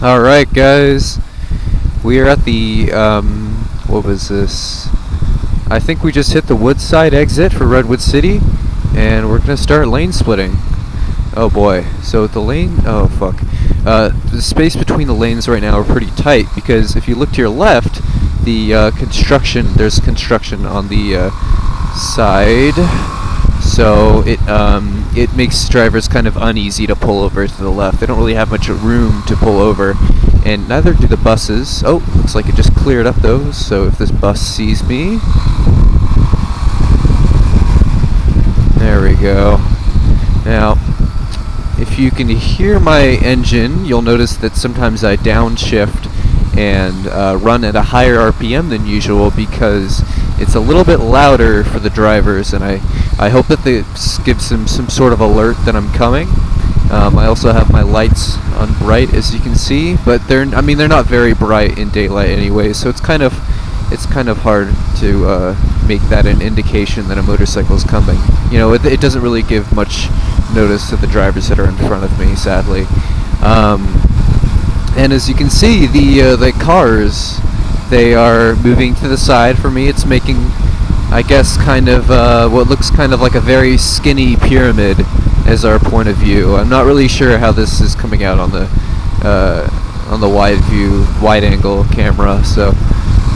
Alright guys, we are at the, what was this? I think we just hit the Woodside exit for Redwood City, and we're gonna start lane splitting. Oh boy, so the lane, oh fuck. The space between the lanes right now are pretty tight, because if you look to your left, the there's construction on the side, so it makes drivers kind of uneasy to pull over to the left. They don't really have much room to pull over, and neither do the buses. Oh, looks like it just cleared up those, so if this bus sees me... There we go. Now, if you can hear my engine, you'll notice that sometimes I downshift and run at a higher RPM than usual because it's a little bit louder for the drivers, and I hope that this gives them some sort of alert that I'm coming. I also have my lights on bright, as you can see, but they're not very bright in daylight anyway, so it's kind of hard to make that an indication that a motorcycle is coming. You know, it doesn't really give much notice to the drivers that are in front of me, sadly. And as you can see, the cars, they are moving to the side for me. It's making, I guess, kind of what looks kind of like a very skinny pyramid as our point of view. I'm not really sure how this is coming out on the wide angle camera. So,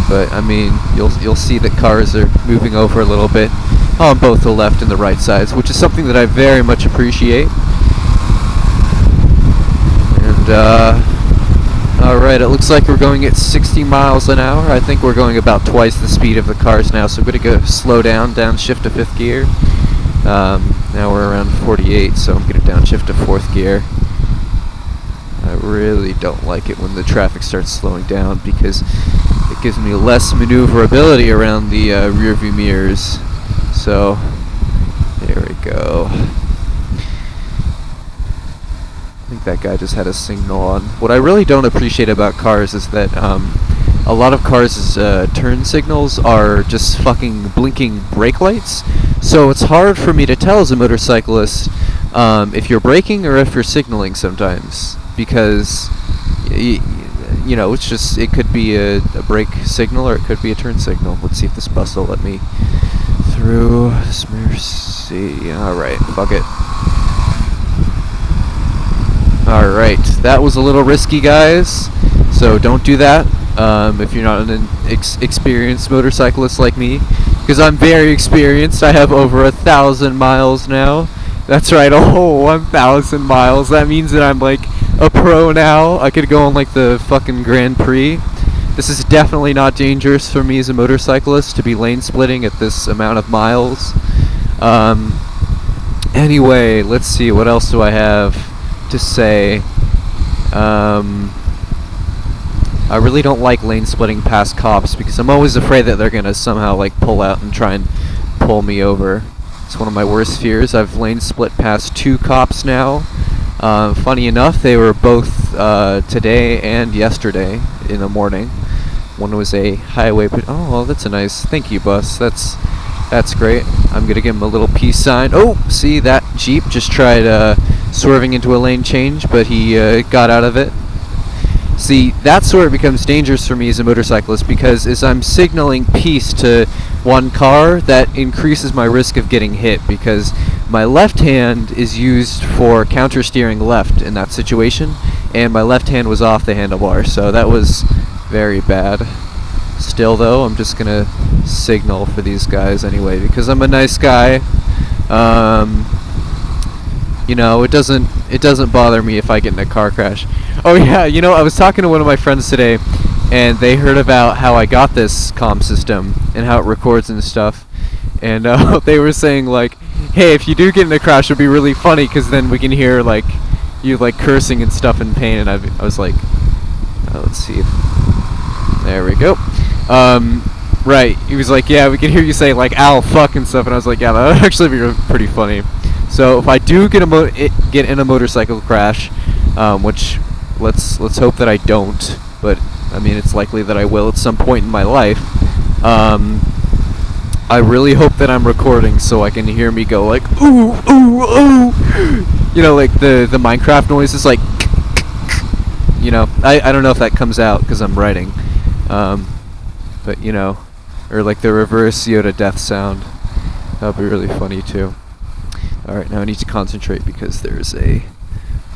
but I mean, you'll see that cars are moving over a little bit on both the left and the right sides, which is something that I very much appreciate. And alright, it looks like we're going at 60 miles an hour. I think we're going about twice the speed of the cars now, so I'm going to go slow down, downshift to 5th gear. Now we're around 48, so I'm going to downshift to 4th gear. I really don't like it when the traffic starts slowing down because it gives me less maneuverability around the rear view mirrors. So, there we go. I think that guy just had a signal on. What I really don't appreciate about cars is that a lot of cars' turn signals are just fucking blinking brake lights. So it's hard for me to tell as a motorcyclist if you're braking or if you're signaling sometimes, because you know, it could be a brake signal or it could be a turn signal. Let's see if this bus will let me through. Mercy. Alright, fuck it. Alright, that was a little risky, guys, so don't do that if you're not an experienced motorcyclist like me, because I'm very experienced. I have over 1,000 miles now. That's right, a whole 1,000 miles. That means that I'm like a pro now. I could go on like the fucking Grand Prix. This is definitely not dangerous for me as a motorcyclist to be lane splitting at this amount of miles. Anyway, let's see, what else do I have to say? I really don't like lane splitting past cops because I'm always afraid that they're gonna somehow like pull out and try and pull me over. It's one of my worst fears. I've lane split past 2 cops now. Funny enough, they were both today and yesterday in the morning. One was a highway oh, that's a nice, thank you, bus. That's great. I'm gonna give him a little peace sign. Oh, see, that Jeep just tried swerving into a lane change, but he got out of it. See, that's where it becomes dangerous for me as a motorcyclist, because as I'm signaling peace to one car, that increases my risk of getting hit, because my left hand is used for counter steering left in that situation, and my left hand was off the handlebar, so that was very bad. Still though, I'm just gonna signal for these guys anyway, because I'm a nice guy. You know, it doesn't bother me if I get in a car crash. Oh yeah, you know, I was talking to one of my friends today, and they heard about how I got this comm system and how it records and stuff, and they were saying like, hey, if you do get in a crash, it'd be really funny because then we can hear like you like cursing and stuff in pain. And I was like, let's see, there we go. Right, he was like, yeah, we can hear you say like ow, fuck and stuff, and I was like, yeah, that would actually be pretty funny. So if I do get in a motorcycle crash, which let's hope that I don't, but I mean it's likely that I will at some point in my life. I really hope that I'm recording so I can hear me go like ooh ooh ooh, you know, like the Minecraft noises, like you know, I don't know if that comes out because I'm writing, but you know, or like the reverse Yoda death sound. That'll be really funny too. Alright, now I need to concentrate because there's a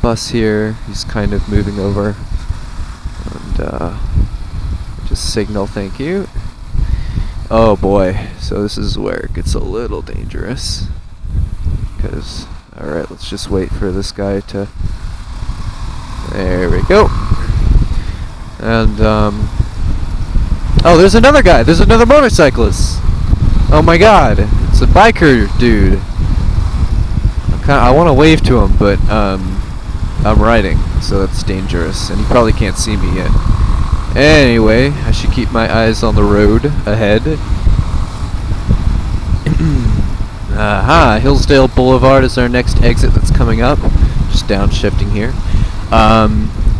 bus here. He's kind of moving over. And just signal thank you. Oh boy, so this is where it gets a little dangerous. Because, alright, let's just wait for this guy to... There we go. And, oh, there's another guy! There's another motorcyclist! Oh my god, it's a biker dude. I want to wave to him, but I'm riding, so that's dangerous, and he probably can't see me yet. Anyway, I should keep my eyes on the road ahead. Aha, Hillsdale Boulevard is our next exit that's coming up. Just downshifting here.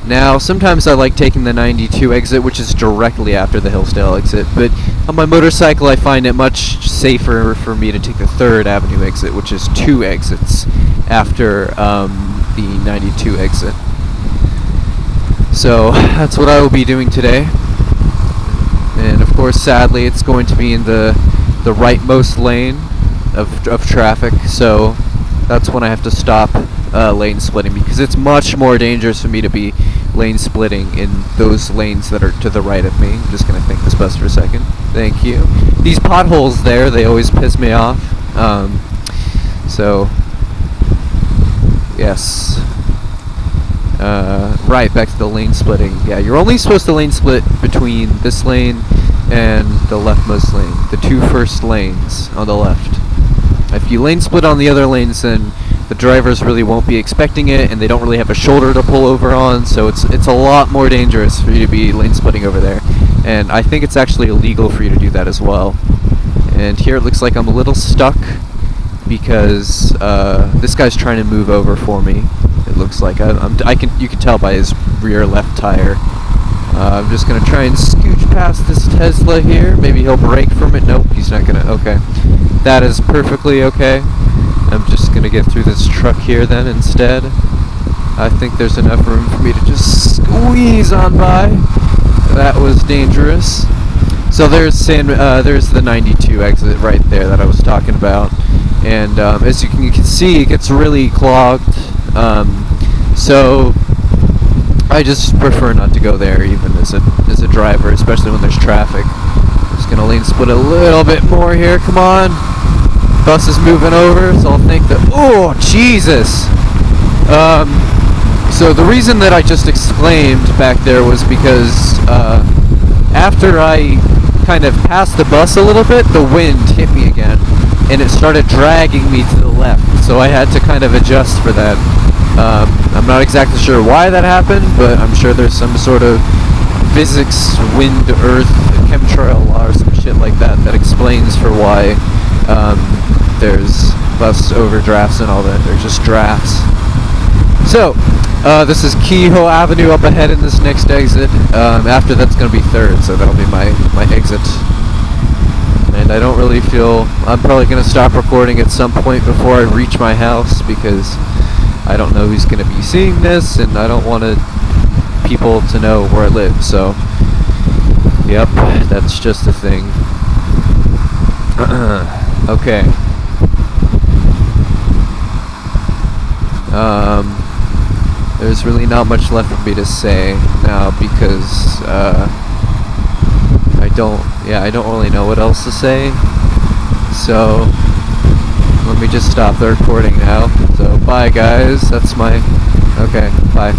Now, sometimes I like taking the 92 exit, which is directly after the Hillsdale exit, but on my motorcycle I find it much safer for me to take the 3rd Avenue exit, which is 2 exits after the 92 exit. So, that's what I will be doing today. And of course, sadly, it's going to be in the rightmost lane of traffic, so that's when I have to stop lane splitting, because it's much more dangerous for me to be lane splitting in those lanes that are to the right of me. I'm just going to thank this bus for a second. Thank you. These potholes there, they always piss me off. So, yes. Right, back to the lane splitting. Yeah, you're only supposed to lane split between this lane and the leftmost lane. The 2 first lanes on the left. If you lane split on the other lanes, then the drivers really won't be expecting it, and they don't really have a shoulder to pull over on, so it's a lot more dangerous for you to be lane splitting over there. And I think it's actually illegal for you to do that as well. And here it looks like I'm a little stuck because this guy's trying to move over for me. It looks like you can tell by his rear left tire. I'm just gonna try and scooch past this Tesla here. Maybe he'll brake from it. Nope, he's not gonna. Okay, that is perfectly okay. I'm just gonna get through this truck here then instead. I think there's enough room for me to just squeeze on by. That was dangerous. So there's the 92 exit right there that I was talking about, and as you can see, it gets really clogged. So I just prefer not to go there, even as a driver, especially when there's traffic. Just gonna lane split a little bit more here. Come on. Bus is moving over, so I'll think that... Oh, Jesus! So the reason that I just exclaimed back there was because after I kind of passed the bus a little bit, the wind hit me again, and it started dragging me to the left, so I had to kind of adjust for that. I'm not exactly sure why that happened, but I'm sure there's some sort of physics, wind, earth, chemtrail law or some shit like that that explains for why there's bus overdrafts and all that. They're just drafts. So, this is Kehoe Avenue up ahead in this next exit. After that's going to be 3rd, so that'll be my exit. And I don't really feel... I'm probably going to stop recording at some point before I reach my house, because I don't know who's going to be seeing this, and I don't want people to know where I live, so... Yep, that's just a thing. Okay. There's really not much left for me to say now because I don't really know what else to say. So let me just stop the recording now. So bye guys. That's my... Okay, bye.